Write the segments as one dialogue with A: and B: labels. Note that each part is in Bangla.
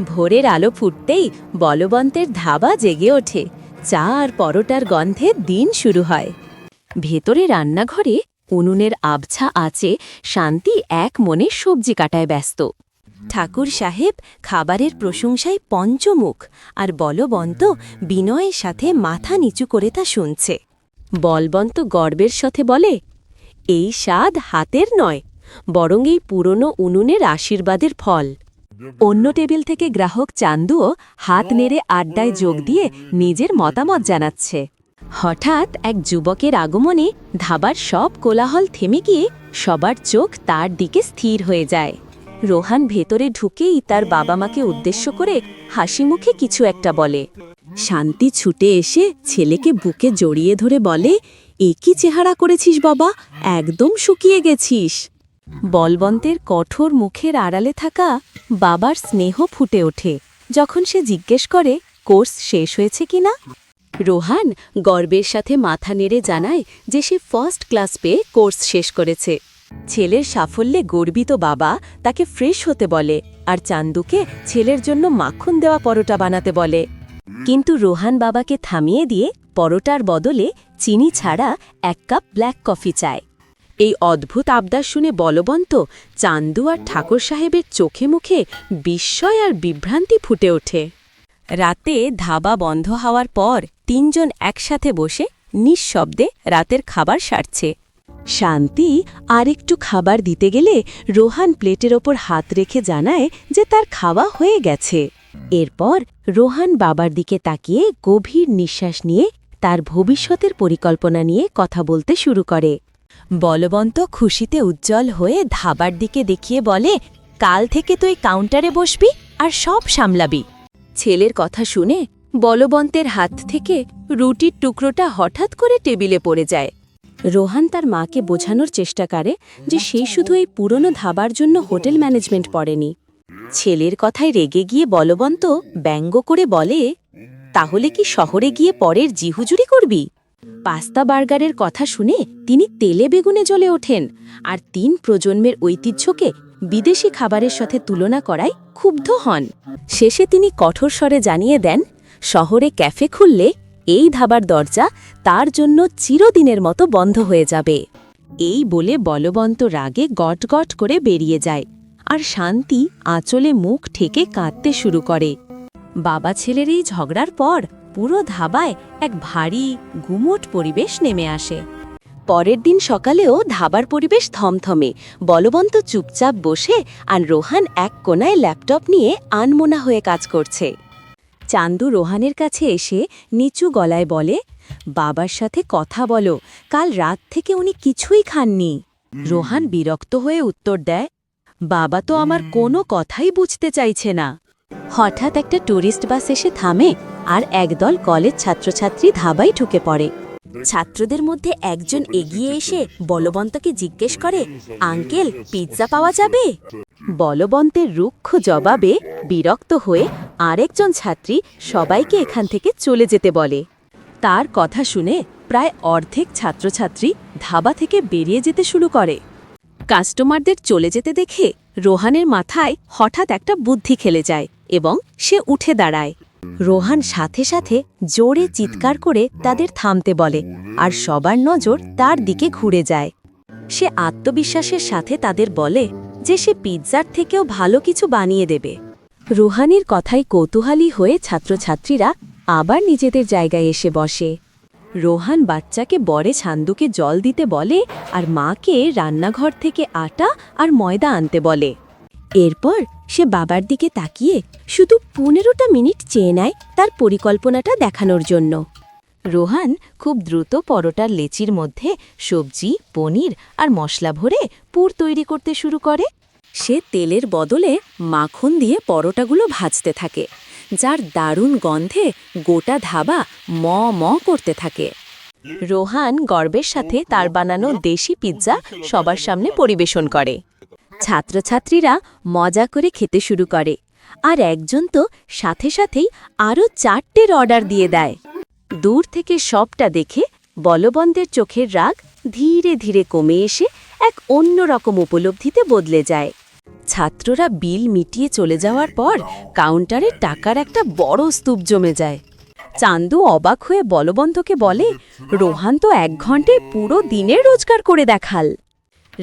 A: ভোরের আলো ফুটতেই বলবন্তের ধাবা জেগে ওঠে। চা আর পরোটার গন্ধে দিন শুরু হয়। ভেতরে রান্নাঘরে উনুনের আবছা আঁচে শান্তি এক মনে সবজি কাটায় ব্যস্ত। ঠাকুর সাহেব খাবারের প্রশংসায় পঞ্চমুখ, আর বলবন্ত বিনয়ের সাথে মাথা নিচু করে তা শুনছে। বলবন্ত গর্বের সাথে বলে, এই স্বাদ হাতের নয়, বরং এই পুরনো উনুনের আশীর্বাদের ফল। অন্য টেবিল থেকে গ্রাহক চান্দুও হাত নেড়ে আড্ডায় যোগ দিয়ে নিজের মতামত জানাচ্ছে। হঠাৎ এক যুবকের আগমনে ধাবার সব কোলাহল থেমে গিয়ে সবার চোখ তার দিকে স্থির হয়ে যায়। রোহান ভেতরে ঢুকেই তার বাবা মাকে উদ্দেশ্য করে হাসি মুখে কিছু একটা বলে। শান্তি ছুটে এসে ছেলেকে বুকে জড়িয়ে ধরে বলে, এ কি চেহারা করেছিস বাবা, একদম শুকিয়ে গেছিস। বলবন্তের কঠোর মুখের আড়ালে থাকা বাবার স্নেহ ফুটে ওঠে যখন সে জিজ্ঞেস করে কোর্স শেষ হয়েছে কিনা। রোহান গর্বের সাথে মাথা নেড়ে জানায় যে সে ফার্স্ট ক্লাস পেয়ে কোর্স শেষ করেছে। ছেলের সাফল্যে গর্বিত বাবা তাকে ফ্রেশ হতে বলে আর চান্দুকে ছেলের জন্য মাখন দেওয়া পরোটা বানাতে বলে। কিন্তু রোহান বাবাকে থামিয়ে দিয়ে পরোটার বদলে চিনি ছাড়া 1 কাপ ব্ল্যাক কফি চায়। এই অদ্ভুত আবদার শুনে বলবন্ত, চান্দু আর ঠাকুর সাহেবের চোখে মুখে বিস্ময় আর বিভ্রান্তি ফুটে ওঠে। রাতে ধাবা বন্ধ হওয়ার পর 3 জন একসাথে বসে নিঃশব্দে রাতের খাবার সারছে। শান্তি আর একটু খাবার দিতে গেলে রোহান প্লেটের ওপর হাত রেখে জানায় যে তার খাওয়া হয়ে গেছে। এরপর রোহান বাবার দিকে তাকিয়ে গভীর নিঃশ্বাস নিয়ে তার ভবিষ্যতের পরিকল্পনা নিয়ে কথা বলতে শুরু করে। বলবন্ত খুশিতে উজ্জ্বল হয়ে ধাবার দিকে দেখিয়ে বলে, কাল থেকে তুই কাউন্টারে বসবি আর সব সামলাবি। ছেলের কথা শুনে বলবন্তের হাত থেকে রুটির টুকরোটা হঠাৎ করে টেবিলে পড়ে যায়। রোহান তার মাকে বোঝানোর চেষ্টা করে যে সে শুধু এই পুরনো ধাবার জন্য হোটেল ম্যানেজমেন্ট পড়েনি। ছেলের কথায় রেগে গিয়ে বলবন্ত ব্যঙ্গ করে বলে, তাহলে কি শহরে গিয়ে পরের জিহুজুরি করবি? পাস্তা বার্গারের কথা শুনে তিনি তেলে বেগুনে জ্বলে ওঠেন আর 3 প্রজন্মের ঐতিহ্যকে বিদেশি খাবারের সাথে তুলনা করায় ক্ষুব্ধ হন। শেষে তিনি কঠোর স্বরে জানিয়ে দেন, শহরে ক্যাফে খুললে এই ধাবার দরজা তার জন্য চিরদিনের মতো বন্ধ হয়ে যাবে। এই বলে বলবন্ত রাগে গটগট করে বেরিয়ে যায় আর শান্তি আঁচলে মুখ ঠেকে কাঁদতে শুরু করে। বাবা ছেলের এই ঝগড়ার পর পুরো ধাবায় এক ভারী গুমোট পরিবেশ নেমে আসে। পরের দিন সকালেও ধাবার পরিবেশ থমথমে। বলবন্ত চুপচাপ বসে আর রোহান এক কোনায় ল্যাপটপ নিয়ে আনমনা হয়ে কাজ করছে। চান্দু রোহানের কাছে এসে নিচু গলায় বলে, বাবার সাথে কথা বলো, কাল রাত থেকে উনি কিছুই খাননি। রোহান বিরক্ত হয়ে উত্তর দেয়, বাবা তো আমার কোনো কথাই বুঝতে চাইছে না। হঠাৎ একটা ট্যুরিস্ট বাস এসে থামে আর একদল কলেজ ছাত্রছাত্রী ধাবায় ঢুকে পড়ে। ছাত্রদের মধ্যে একজন এগিয়ে এসে বলবন্তকে জিজ্ঞেস করে, আঙ্কেল, পিৎজা পাওয়া যাবে? বলবন্তের রুক্ষ জবাবে বিরক্ত হয়ে আরেকজন ছাত্রী সবাইকে এখান থেকে চলে যেতে বলে। তার কথা শুনে প্রায় অর্ধেক ছাত্রছাত্রী ধাবা থেকে বেরিয়ে যেতে শুরু করে। কাস্টমারদের চলে যেতে দেখে রোহানের মাথায় হঠাৎ একটা বুদ্ধি খেলে যায় এবং সে উঠে দাঁড়ায়। রোহান সাথে সাথে জোরে চিৎকার করে তাদের থামতে বলে আর সবার নজর তার দিকে ঘুরে যায়। সে আত্মবিশ্বাসের সাথে তাদের বলে যে সে পিৎজার থেকেও ভালো কিছু বানিয়ে দেবে। রোহানের কথায় কৌতূহলী হয়ে ছাত্রছাত্রীরা আবার নিজেদের জায়গায় এসে বসে। রোহান বাচ্চাকে বড়ে ছান্দুকে জল দিতে বলে আর মাকে রান্নাঘর থেকে আটা আর ময়দা আনতে বলে। এরপর সে বাবার দিকে তাকিয়ে শুধু 15টা মিনিট চেয়ে নেয় তার পরিকল্পনাটা দেখানোর জন্য। রোহান খুব দ্রুত পরোটার লেচির মধ্যে সবজি, পনির আর মশলা ভরে পুর তৈরি করতে শুরু করে। সে তেলের বদলে মাখন দিয়ে পরোটাগুলো ভাজতে থাকে, যার দারুণ গন্ধে গোটা ধাবা ম ম করতে থাকে। রোহান গর্বের সাথে তার বানানো দেশি পিৎজা সবার সামনে পরিবেশন করে। ছাত্রছাত্রীরা মজা করে খেতে শুরু করে আর একজন তো সাথে সাথেই আরও 4টের অর্ডার দিয়ে দেয়। দূর থেকে সবটা দেখে বলবন্তের চোখের রাগ ধীরে ধীরে কমে এসে এক অন্যরকম উপলব্ধিতে বদলে যায়। ছাত্ররা বিল মিটিয়ে চলে যাওয়ার পর কাউন্টারে টাকার একটা বড় স্তূপ জমে যায়। চান্দু অবাক হয়ে বলবন্তকে বলে, রোহান তো 1 ঘন্টায় পুরো দিনের রোজগার করে দেখাল।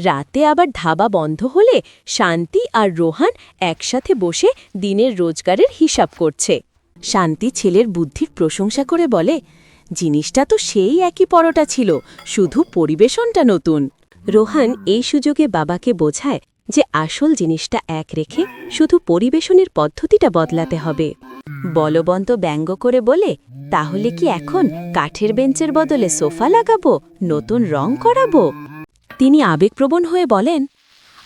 A: রাতে আবার ধাবা বন্ধ হলে শান্তি আর রোহান একসাথে বসে দিনের রোজগারের হিসাব করছে। শান্তি ছেলের বুদ্ধির প্রশংসা করে বলে, জিনিসটা তো সেই একই পরোটা ছিল, শুধু পরিবেশনটা নতুন। রোহান এই সুযোগে বাবাকে বোঝায় যে আসল জিনিসটা এক রেখে শুধু পরিবেশনের পদ্ধতিটা বদলাতে হবে। বলবন্ত ব্যঙ্গ করে বলে, তাহলে কি এখন কাঠের বেঞ্চের বদলে সোফা লাগাবো, নতুন রং করাবো? তিনি আবেগপ্রবণ হয়ে বলেন,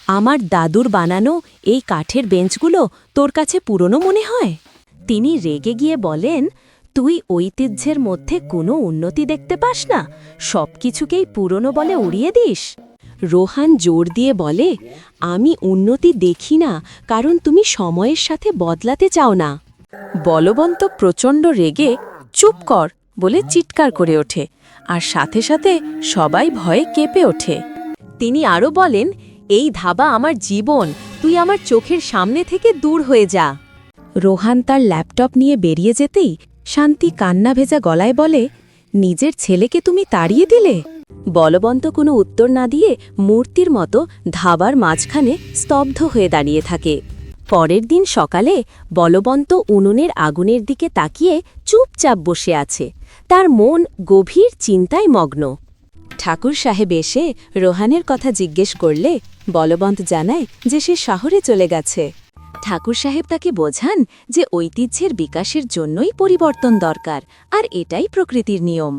A: আমার দাদুর বানানো এই কাঠের বেঞ্চগুলো তোর কাছে পুরনো মনে হয়? তিনি রেগে গিয়ে বলেন, তুই ঐতিহ্যের মধ্যে কোনো উন্নতি দেখতে পাস না, সব কিছুকেই পুরনো বলে উড়িয়ে দিস। রোহান জোর দিয়ে বলে, আমি উন্নতি দেখি না, কারণ তুমি সময়ের সাথে বদলাতে চাও না। বলবন্ত প্রচণ্ড রেগে চুপ কর বলে চিৎকার করে ওঠে, আর সাথে সাথে সবাই ভয়ে কেঁপে ওঠে। তিনি আরও বলেন, এই ধাবা আমার জীবন, তুই আমার চোখের সামনে থেকে দূর হয়ে যা। রোহান তার ল্যাপটপ নিয়ে বেরিয়ে যেতেই শান্তি কান্না ভেজা গলায় বলে, নিজের ছেলেকে তুমি তাড়িয়ে দিলে? বলবন্ত কোনো উত্তর না দিয়ে মূর্তির মতো ধাবার মাঝখানে স্তব্ধ হয়ে দাঁড়িয়ে থাকে। পরের দিন সকালে বলবন্ত উনুনের আগুনের দিকে তাকিয়ে চুপচাপ বসে আছে, তার মন গভীর চিন্তায় মগ্ন। ঠাকুর সাহেব এসে রোহানের কথা জিজ্ঞেস করলে বলবন্ত জানায় যে সে শহরে চলে গেছে। ঠাকুর সাহেব তাকে বোঝান যে ঐতিহ্যের বিকাশের জন্যই পরিবর্তন দরকার, আর এটাই প্রকৃতির নিয়ম।